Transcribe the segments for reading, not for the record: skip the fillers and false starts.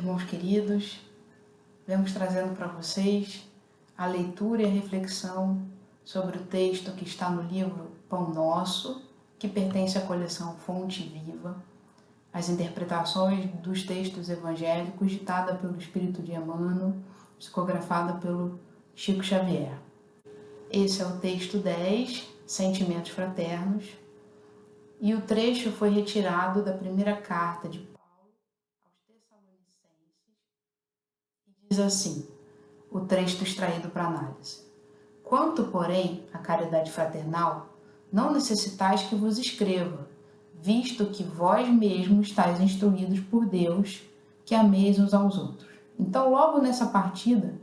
Irmãos queridos, vemos trazendo para vocês a leitura e a reflexão sobre o texto que está no livro Pão Nosso, que pertence à coleção Fonte Viva, as interpretações dos textos evangélicos ditada pelo Espírito de Emmanuel, psicografada pelo Chico Xavier. Esse é o texto 10, Sentimentos Fraternos, e o trecho foi retirado da primeira carta de Paulo aos Tessalonicenses e diz assim, o trecho extraído para análise. Quanto, porém, à caridade fraternal, não necessitais que vos escreva, visto que vós mesmos estáis instruídos por Deus, que ameis uns aos outros. Então, logo nessa partida,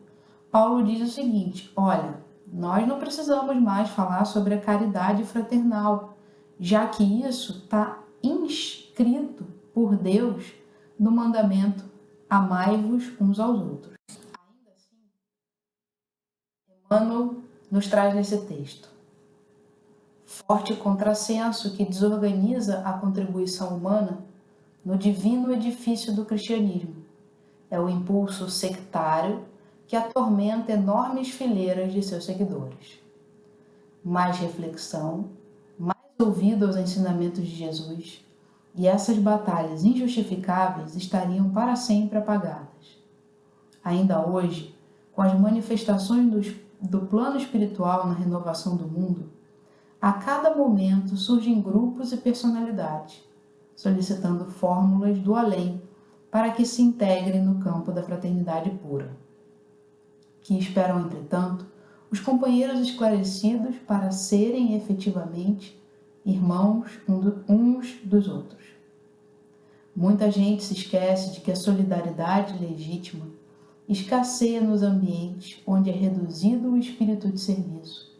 Paulo diz o seguinte, olha, nós não precisamos mais falar sobre a caridade fraternal, já que isso está inscrito por Deus no mandamento amai-vos uns aos outros. Ainda assim, Emmanuel nos traz nesse texto forte contrassenso que desorganiza a contribuição humana no divino edifício do cristianismo. É o impulso sectário que atormenta enormes fileiras de seus seguidores. Mais reflexão, mais ouvido aos ensinamentos de Jesus, e essas batalhas injustificáveis estariam para sempre apagadas. Ainda hoje, com as manifestações do plano espiritual na renovação do mundo, a cada momento surgem grupos e personalidades, solicitando fórmulas do além para que se integrem no campo da fraternidade pura. Que esperam, entretanto, os companheiros esclarecidos para serem efetivamente irmãos uns dos outros. Muita gente se esquece de que a solidariedade legítima escasseia nos ambientes onde é reduzido o espírito de serviço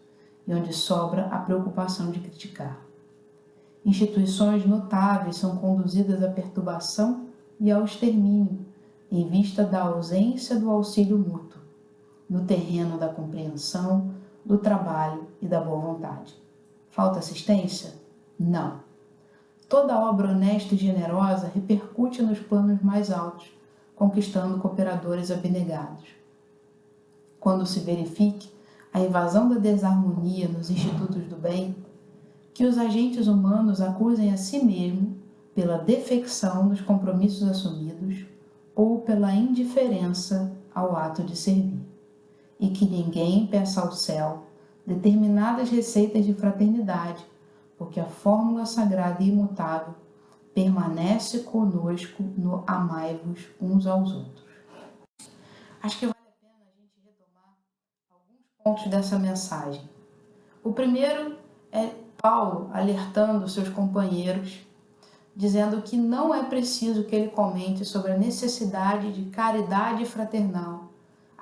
e onde sobra a preocupação de criticar. Instituições notáveis são conduzidas à perturbação e ao extermínio em vista da ausência do auxílio mútuo, no terreno da compreensão, do trabalho e da boa vontade. Falta assistência? Não. Toda obra honesta e generosa repercute nos planos mais altos, conquistando cooperadores abnegados. Quando se verifique a invasão da desarmonia nos institutos do bem, que os agentes humanos acusem a si mesmos pela defecção nos compromissos assumidos ou pela indiferença ao ato de servir, e que ninguém peça ao céu determinadas receitas de fraternidade, porque a fórmula sagrada e imutável permanece conosco no amai-vos uns aos outros. Acho que vale a pena a gente retomar alguns pontos dessa mensagem. O primeiro é Paulo alertando seus companheiros, dizendo que não é preciso que ele comente sobre a necessidade de caridade fraternal,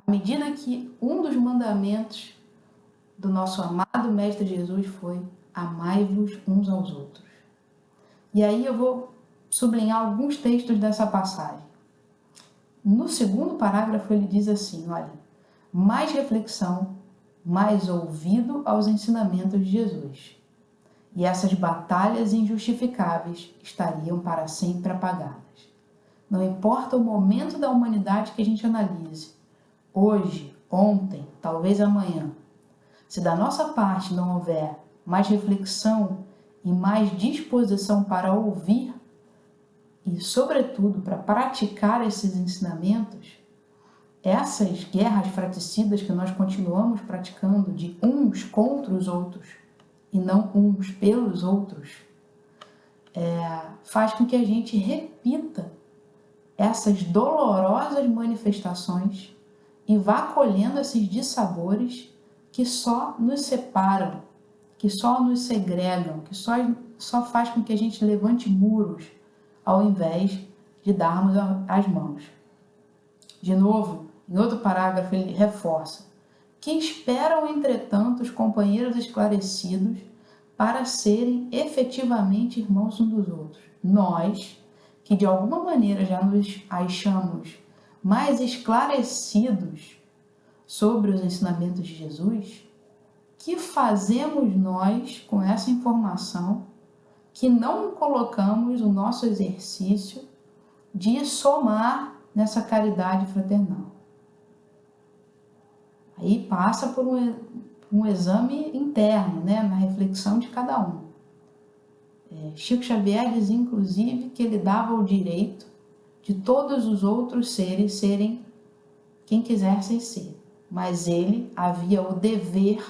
à medida que um dos mandamentos do nosso amado Mestre Jesus foi amai-vos uns aos outros. E aí eu vou sublinhar alguns textos dessa passagem. No segundo parágrafo ele diz assim, olha, mais reflexão, mais ouvido aos ensinamentos de Jesus. E essas batalhas injustificáveis estariam para sempre apagadas. Não importa o momento da humanidade que a gente analise, hoje, ontem, talvez amanhã, se da nossa parte não houver mais reflexão e mais disposição para ouvir e, sobretudo, para praticar esses ensinamentos, essas guerras fratricidas que nós continuamos praticando de uns contra os outros e não uns pelos outros, faz com que a gente repita essas dolorosas manifestações e vá colhendo esses dissabores que só nos separam, que só nos segregam, que só faz com que a gente levante muros ao invés de darmos as mãos. De novo, em outro parágrafo ele reforça que esperam, entretanto, os companheiros esclarecidos para serem efetivamente irmãos uns dos outros. Nós, que de alguma maneira já nos achamos mais esclarecidos sobre os ensinamentos de Jesus, que fazemos nós com essa informação que não colocamos o nosso exercício de somar nessa caridade fraternal. Aí passa por um exame interno, né, na reflexão de cada um. Chico Xavier diz, inclusive, que ele dava o direito de todos os outros seres serem quem quisessem ser, mas ele havia o dever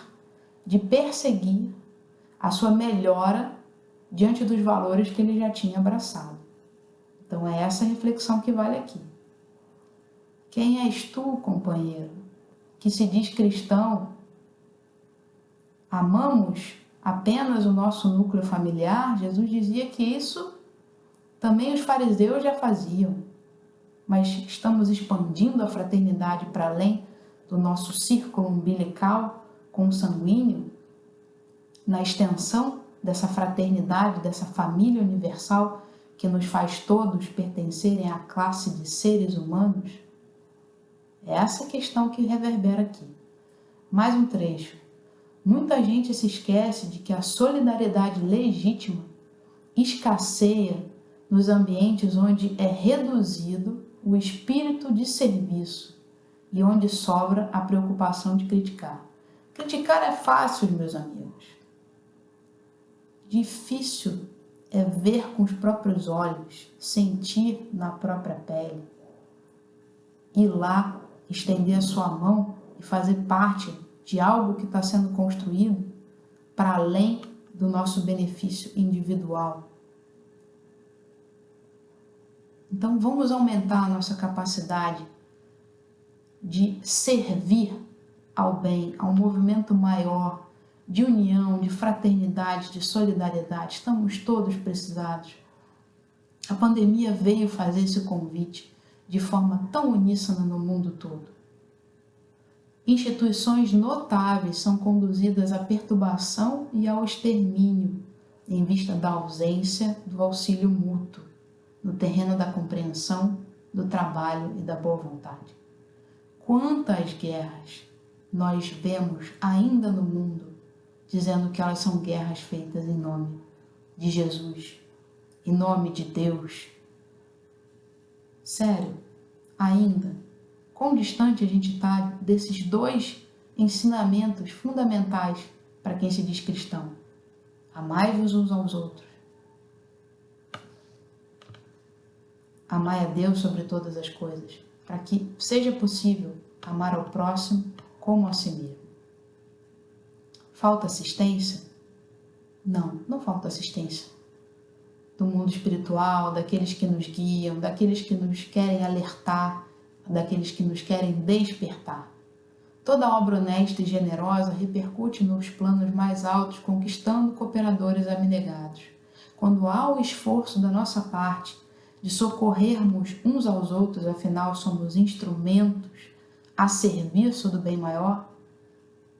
de perseguir a sua melhora diante dos valores que ele já tinha abraçado. Então é essa reflexão que vale aqui. Quem és tu, companheiro, que se diz cristão? Amamos apenas o nosso núcleo familiar? Jesus dizia que isso também os fariseus já faziam, mas estamos expandindo a fraternidade para além do nosso círculo umbilical consanguíneo, na extensão dessa fraternidade, dessa família universal que nos faz todos pertencerem à classe de seres humanos? É essa questão que reverbera aqui. Mais um trecho. Muita gente se esquece de que a solidariedade legítima escasseia nos ambientes onde é reduzido o espírito de serviço e onde sobra a preocupação de criticar. Criticar é fácil, meus amigos. Difícil é ver com os próprios olhos, sentir na própria pele, ir lá, estender a sua mão e fazer parte de algo que está sendo construído para além do nosso benefício individual. Então vamos aumentar a nossa capacidade de servir ao bem, ao movimento maior de união, de fraternidade, de solidariedade. Estamos todos precisados. A pandemia veio fazer esse convite de forma tão uníssona no mundo todo. Instituições notáveis são conduzidas à perturbação e ao extermínio, em vista da ausência do auxílio mútuo, no terreno da compreensão, do trabalho e da boa vontade. Quantas guerras nós vemos ainda no mundo, dizendo que elas são guerras feitas em nome de Jesus, em nome de Deus? Sério, ainda, quão distante a gente está desses dois ensinamentos fundamentais para quem se diz cristão? Amai-vos uns aos outros. Amai a Deus sobre todas as coisas, para que seja possível amar ao próximo como a si mesmo. Falta assistência? Não, não falta assistência. Do mundo espiritual, daqueles que nos guiam, daqueles que nos querem alertar, daqueles que nos querem despertar. Toda obra honesta e generosa repercute nos planos mais altos, conquistando cooperadores abnegados. Quando há o esforço da nossa parte de socorrermos uns aos outros, afinal somos instrumentos a serviço do bem maior,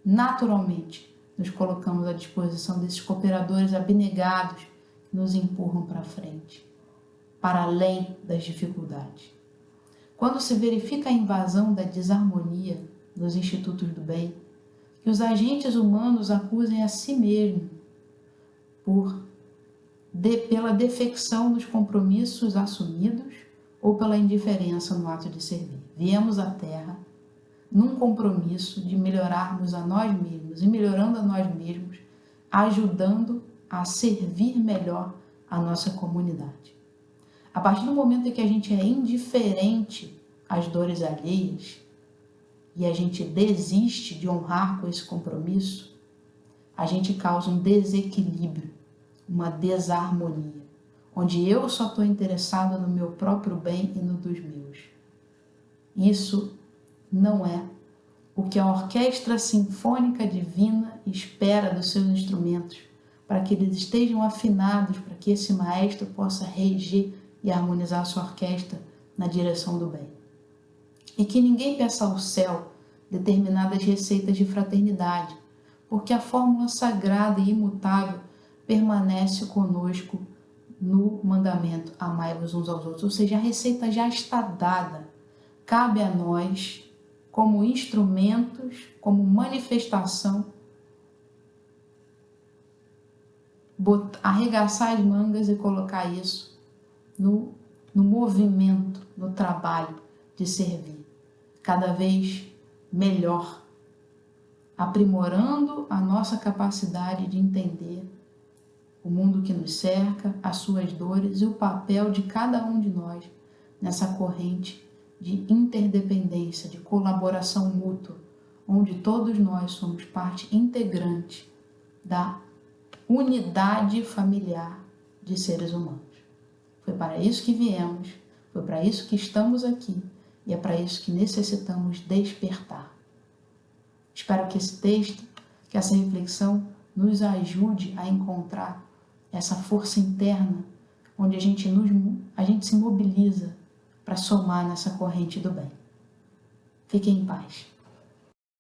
naturalmente nos colocamos à disposição desses cooperadores abnegados que nos empurram para frente, para além das dificuldades. Quando se verifica a invasão da desarmonia nos institutos do bem, que os agentes humanos acusem a si mesmos pela defecção nos compromissos assumidos ou pela indiferença no ato de servir. Viemos à Terra num compromisso de melhorarmos a nós mesmos e, melhorando a nós mesmos, ajudando a servir melhor a nossa comunidade. A partir do momento em que a gente é indiferente às dores alheias e a gente desiste de honrar com esse compromisso, a gente causa um desequilíbrio, uma desarmonia, onde eu só estou interessado no meu próprio bem e no dos meus. Isso não é o que a Orquestra Sinfônica Divina espera dos seus instrumentos, para que eles estejam afinados, para que esse maestro possa reger e harmonizar a sua orquestra na direção do bem. E que ninguém peça ao céu determinadas receitas de fraternidade, porque a fórmula sagrada e imutável permanece conosco no mandamento: amai-vos uns aos outros. Ou seja, a receita já está dada. Cabe a nós, como instrumentos, como manifestação, arregaçar as mangas e colocar isso no movimento, no trabalho, de servir, cada vez melhor, aprimorando a nossa capacidade de entender o mundo que nos cerca, as suas dores e o papel de cada um de nós nessa corrente de interdependência, de colaboração mútua, onde todos nós somos parte integrante da unidade familiar de seres humanos. Foi para isso que viemos, foi para isso que estamos aqui e é para isso que necessitamos despertar. Espero que esse texto, que essa reflexão nos ajude a encontrar essa força interna onde a gente se mobiliza para somar nessa corrente do bem. Fiquem em paz.